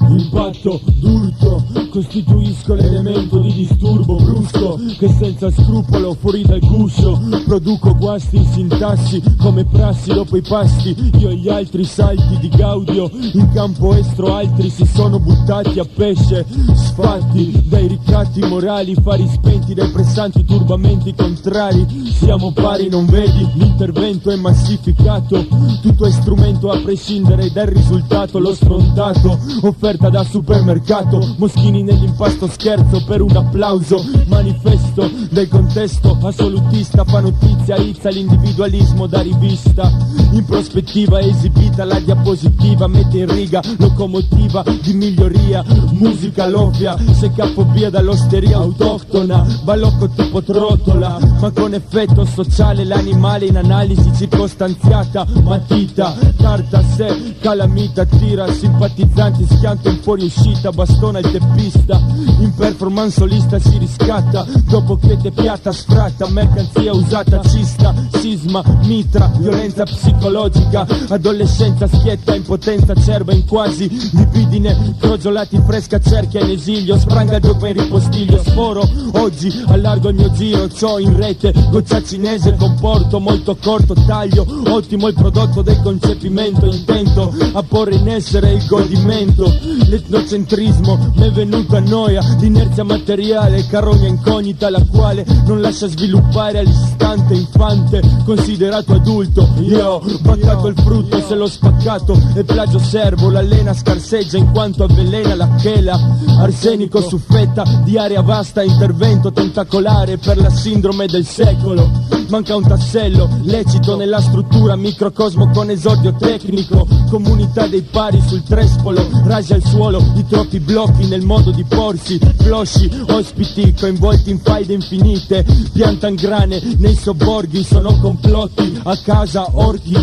Impatto d'urto, costituisco l'elemento di disturbo brusco che senza scrupolo fuori dal guscio produco guasti in sintassi come prassi dopo i pasti. Io e gli altri salti di Gaudio in campo estro, altri si sono buttati a pesce sfatti dai ricatti morali, fari spenti dai pressanti turbamenti contrari. Siamo pari, non vedi? L'intervento è massificato, tutto è strumento a prescindere dal risultato. Lo sfrontato, offerta da supermercato, moschini nell'impasto, scherzo per un applauso. Manifesto del contesto assolutista, fa notizia, izza l'individualismo da rivista. In prospettiva esibita la diapositiva, mette in riga locomotiva di miglioria. Musica loffia, se cappo via dall'osteria autoctona, balocco tipo trottola, ma con effetto sociale l'animale in analisi circostanziata. Matita, carta a sé, calamita, tira simpatizzanti, schianto in fuoriuscita, bastona il teppista. In performance solista si riscatta, dopo che te piatta sfratta, mercanzia usata, cista, sisma, mitra, violenza psicologica, adolescenza schietta, impotenza acerba in quasi libidine, crogiolati fresca cerchia in esilio, spranga dopo in ripostiglio, sforo, oggi allargo il mio giro, c'ho in rete, goccia cinese, comporto molto corto, taglio, ottimo il prodotto del concepimento, intento a porre in essere il godimento. L'etnocentrismo m'è venuto a noia, l'inerzia materiale, carogna incognita la quale non lascia sviluppare all'istante infante, considerato adulto. Io ho baccato il frutto, se l'ho spaccato e plagio servo, l'allena scarseggia in quanto avvelena la chela. Arsenico su fetta di area vasta, intervento tentacolare per la sindrome del secolo. Manca un tassello lecito nella struttura, microcosmo con esordio tecnico, comunità dei pari sul trespolo, rasi al suolo di troppi blocchi nel modo di porsi, flosci, ospiti coinvolti in faide infinite, piantan grane nei sobborghi, sono complotti a casa orchi,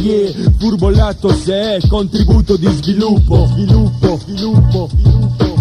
furbolato se è contributo di sviluppo, sviluppo, sviluppo, sviluppo.